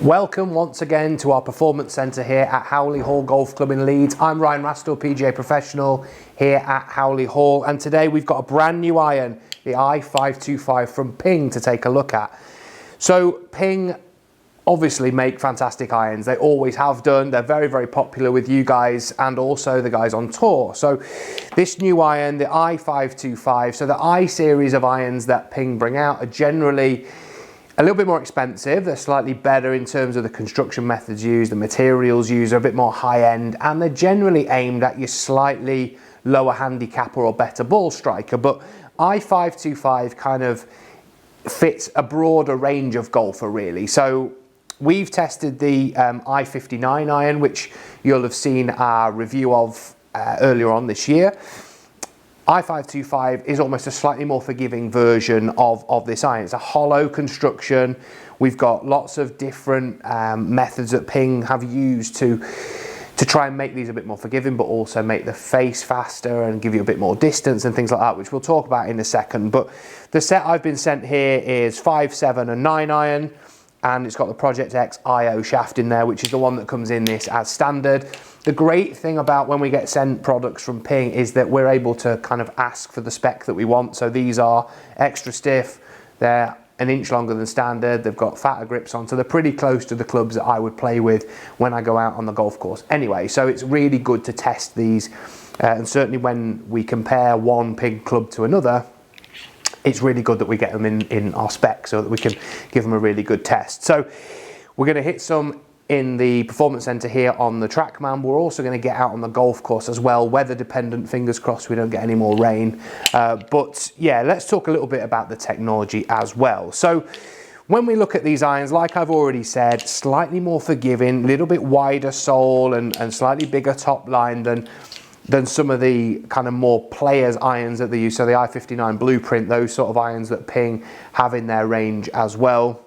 Welcome once again to our performance centre here at Howley Hall Golf Club in Leeds. I'm Ryan Rastall, PGA Professional here at Howley Hall, and today we've got a brand new iron, the i525 from Ping, to take a look at. So Ping obviously make fantastic irons. They always have done. They're very, very popular with you guys and also the guys on tour. So this new iron, the i525, so the I series of irons that Ping bring out are generally a little bit more expensive. They're slightly better in terms of the construction methods used, the materials used are a bit more high end, and they're generally aimed at your slightly lower handicapper or better ball striker. But i525 kind of fits a broader range of golfer really. So we've tested the i529 iron, which you'll have seen our review of earlier on this year. i525 is almost a slightly more forgiving version of this iron. It's a hollow construction. We've got lots of different methods that Ping have used to try and make these a bit more forgiving, but also make the face faster and give you a bit more distance and things like that, which we'll talk about in a second. But the set I've been sent here is 5, 7 and 9 iron, and it's got the Project X IO shaft in there, which is the one that comes in this as standard. The great thing about when we get sent products from Ping is that we're able to kind of ask for the spec that we want. So these are extra stiff, they're an inch longer than standard, they've got fatter grips on, so they're pretty close to the clubs that I would play with when I go out on the golf course. Anyway, so it's really good to test these, and certainly when we compare one Ping club to another, it's really good that we get them in our spec so that we can give them a really good test. So we're going to hit some in the performance centre here on the trackman. We're also going to get out on the golf course as well, weather dependent, fingers crossed we don't get any more rain. But yeah, let's talk a little bit about the technology as well. So when we look at these irons, like I've already said, slightly more forgiving, a little bit wider sole and slightly bigger top line than some of the kind of more players irons that they use. So the i59 blueprint, those sort of irons that Ping have in their range as well.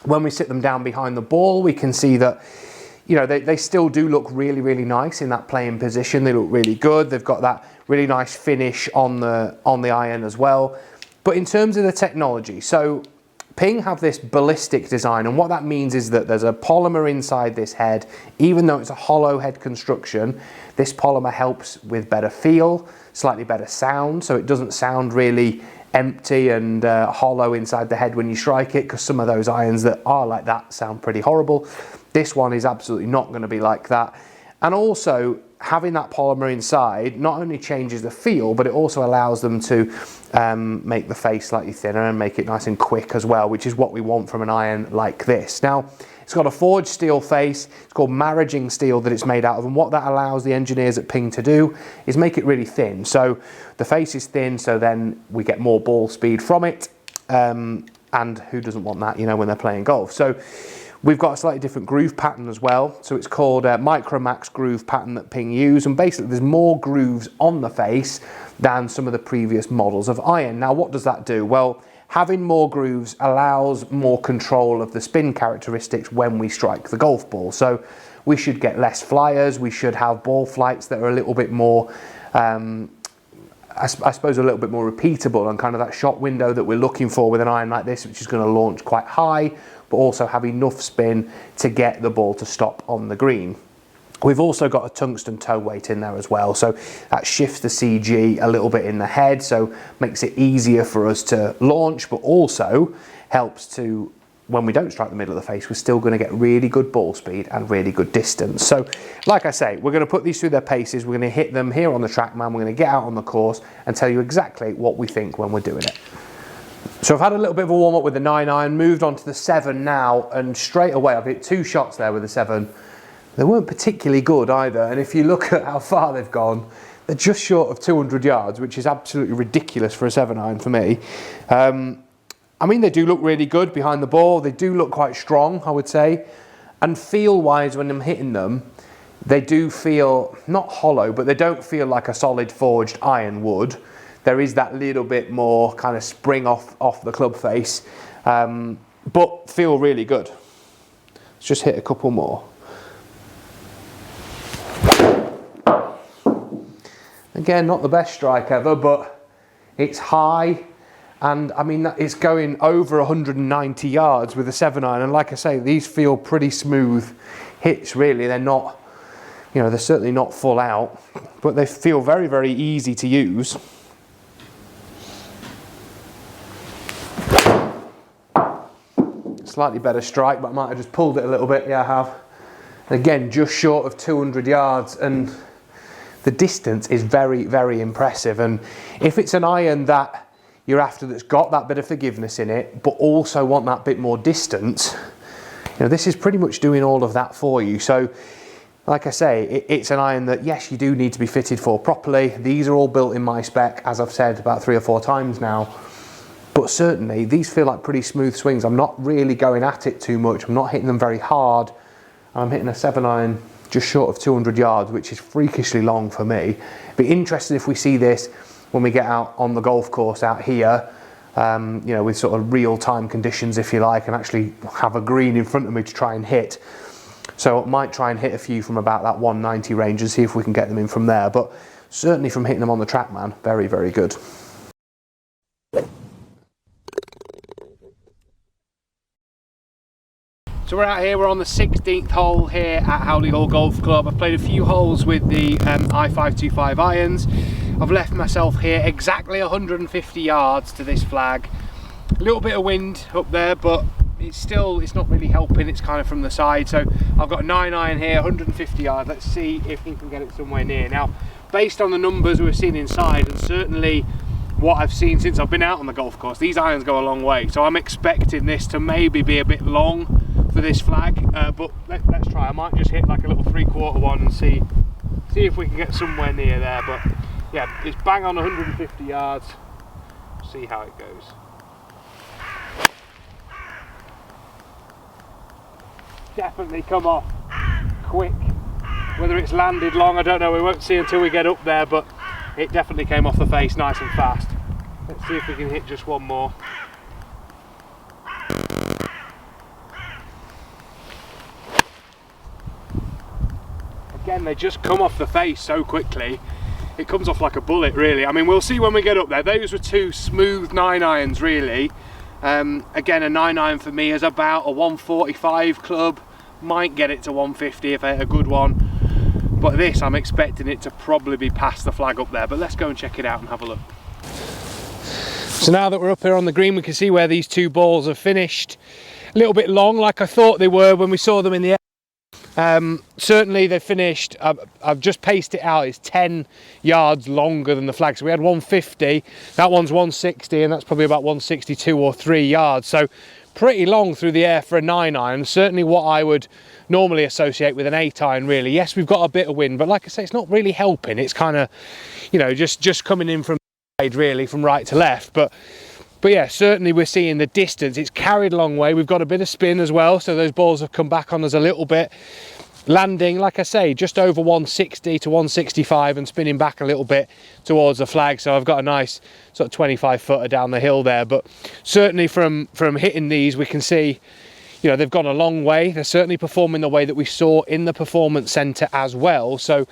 When we sit them down behind the ball, we can see that, you know, they still do look really, really nice in that playing position. They look really good. They've got that really nice finish on the iron as well. But in terms of the technology, so Ping have this ballistic design, and what that means is that there's a polymer inside this head. Even though it's a hollow head construction, this polymer helps with better feel, slightly better sound, so it doesn't sound really empty and hollow inside the head when you strike it, because some of those irons that are like that sound pretty horrible. This one is absolutely not going to be like that. And also having that polymer inside not only changes the feel, but it also allows them to make the face slightly thinner and make it nice and quick as well, which is what we want from an iron like this. Now, it's got a forged steel face. It's called maraging steel that it's made out of, and what that allows the engineers at Ping to do is make it really thin. So the face is thin, so then we get more ball speed from it, and who doesn't want that, you know, when they're playing golf. So we've got a slightly different groove pattern as well. So it's called a MicroMax groove pattern that Ping use, and basically there's more grooves on the face than some of the previous models of iron. Now, what does that do? Well, having more grooves allows more control of the spin characteristics when we strike the golf ball. So we should get less flyers, we should have ball flights that are a little bit more, I suppose a little bit more repeatable, and kind of that shot window that we're looking for with an iron like this, which is going to launch quite high, but also have enough spin to get the ball to stop on the green. We've also got a tungsten toe weight in there as well, so that shifts the CG a little bit in the head, so makes it easier for us to launch, but also helps to, when we don't strike the middle of the face, we're still going to get really good ball speed and really good distance. So like I say, we're going to put these through their paces, we're going to hit them here on the trackman, we're going to get out on the course and tell you exactly what we think when we're doing it. So I've had a little bit of a warm up with the 9 iron, moved on to the 7 now, and straight away I've hit 2 shots there with the 7. They weren't particularly good either, and if you look at how far they've gone, they're just short of 200 yards, which is absolutely ridiculous for a 7 iron for me. I mean, they do look really good behind the ball, they do look quite strong, I would say, and feel-wise when I'm hitting them, they do feel, not hollow, but they don't feel like a solid forged iron would. There is that little bit more kind of spring off the club face, but feel really good. Let's just hit a couple more. Again, not the best strike ever, but it's high And I mean, it's going over 190 yards with a 7-iron, and like I say, these feel pretty smooth hits really. They're not, you know, they're certainly not full out, but they feel very, very easy to use. Slightly better strike, but I might have just pulled it a little bit. Yeah, I have. Again, just short of 200 yards, and the distance is very, very impressive. And if it's an iron that you're after that's got that bit of forgiveness in it, but also want that bit more distance, you know, this is pretty much doing all of that for you. So, like I say, it's an iron that, yes, you do need to be fitted for properly. These are all built in my spec, as I've said about 3 or 4 times now. But certainly, these feel like pretty smooth swings. I'm not really going at it too much. I'm not hitting them very hard. I'm hitting a 7-iron just short of 200 yards, which is freakishly long for me. Be interested if we see this when we get out on the golf course out here, you know, with sort of real-time conditions, if you like, and actually have a green in front of me to try and hit. So I might try and hit a few from about that 190 range and see if we can get them in from there. But certainly from hitting them on the trackman, very, very good. So we're out here, we're on the 16th hole here at Howley Hall Golf Club. I've played a few holes with the i525 irons. I've left myself here exactly 150 yards to this flag. A little bit of wind up there, but it's not really helping. It's kind of from the side. So I've got a 9-iron here, 150 yards. Let's see if we can get it somewhere near. Now, based on the numbers we've seen inside, and certainly what I've seen since I've been out on the golf course, these irons go a long way. So I'm expecting this to maybe be a bit long for this flag, but let's try. I might just hit like a little 3/4 one and see if we can get somewhere near there. But yeah, it's bang on 150 yards. See how it goes. Definitely come off quick. Whether it's landed long, I don't know. We won't see until we get up there, but it definitely came off the face nice and fast. Let's see if we can hit just one more. Again, they just come off the face so quickly. It comes off like a bullet, really. I mean, we'll see when we get up there. Those were 2 smooth 9-irons, really. Again, a 9-iron for me is about a 145 club. Might get it to 150 if I hit a good one. But this, I'm expecting it to probably be past the flag up there. But let's go and check it out and have a look. So now that we're up here on the green, we can see where these 2 balls have finished. A little bit long, like I thought they were when we saw them in the air. Certainly they finished, I've just paced it out, it's 10 yards longer than the flag. So we had 150, that one's 160, and that's probably about 162 or 3 yards. So pretty long through the air for a 9-iron, certainly what I would normally associate with an 8-iron, really. Yes, we've got a bit of wind, but like I say, it's not really helping. It's kind of, you know, just coming in from the side, really, from right to left. But yeah, certainly we're seeing the distance. It's carried a long way. We've got a bit of spin as well, so those balls have come back on us a little bit. Landing, like I say, just over 160 to 165 and spinning back a little bit towards the flag. So I've got a nice sort of 25-footer down the hill there. But certainly from hitting these, we can see, you know, they've gone a long way. They're certainly performing the way that we saw in the performance centre as well. So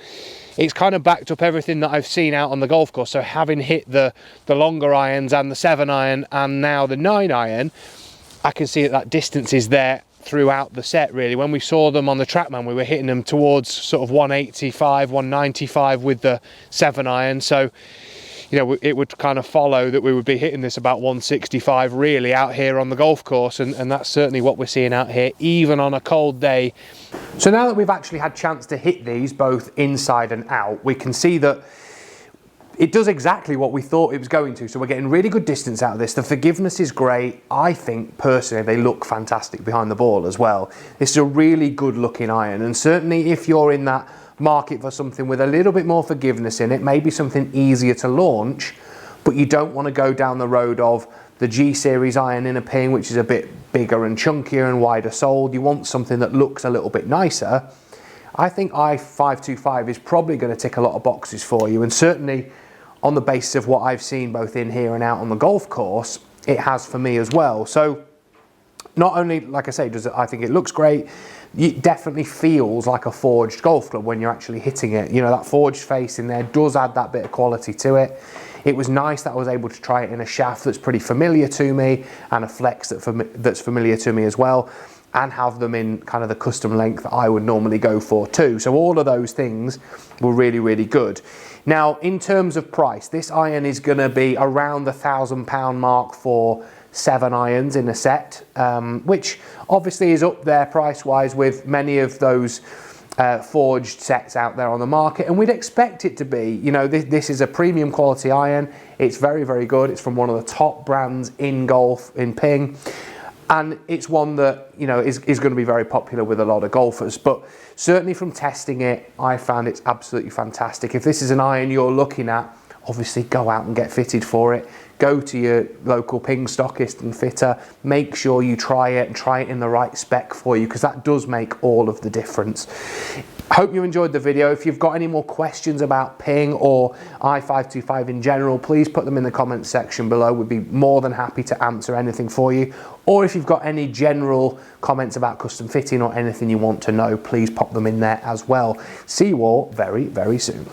it's kind of backed up everything that I've seen out on the golf course. So having hit the longer irons and the 7-iron and now the 9-iron, I can see that distance is there throughout the set, really. When we saw them on the trackman, we were hitting them towards sort of 185, 195 with the 7-iron. So, you know, it would kind of follow that we would be hitting this about 165 really out here on the golf course, and that's certainly what we're seeing out here, even on a cold day. So now that we've actually had chance to hit these both inside and out, we can see that it does exactly what we thought it was going to. So we're getting really good distance out of this. The forgiveness is great. I think personally they look fantastic behind the ball as well. This is a really good looking iron, and certainly if you're in that market for something with a little bit more forgiveness in it, maybe something easier to launch, but you don't want to go down the road of the G series iron in a ping, which is a bit bigger and chunkier and wider soled. You want something that looks a little bit nicer. I think i525 is probably going to tick a lot of boxes for you, and certainly on the basis of what I've seen both in here and out on the golf course, it has for me as well. So not only, like I say, does it, I think it looks great, it definitely feels like a forged golf club when you're actually hitting it. You know, that forged face in there does add that bit of quality to it. It was nice that I was able to try it in a shaft that's pretty familiar to me and a flex that's familiar to me as well, and have them in kind of the custom length that I would normally go for too. So all of those things were really, really good. Now, in terms of price, this iron is going to be around the £1,000 mark for 7 irons in a set, which obviously is up there price-wise with many of those forged sets out there on the market, and we'd expect it to be. You know, this is a premium quality iron. It's very, very good. It's from one of the top brands in golf, in ping. And it's one that, you know, is going to be very popular with a lot of golfers. But certainly from testing it, I found it's absolutely fantastic. If this is an iron you're looking at, obviously go out and get fitted for it. Go to your local ping stockist and fitter. Make sure you try it and try it in the right spec for you, because that does make all of the difference. Hope you enjoyed the video. If you've got any more questions about ping or i525 in general, please put them in the comments section below. We'd be more than happy to answer anything for you. Or if you've got any general comments about custom fitting or anything you want to know, please pop them in there as well. See you all very, very soon.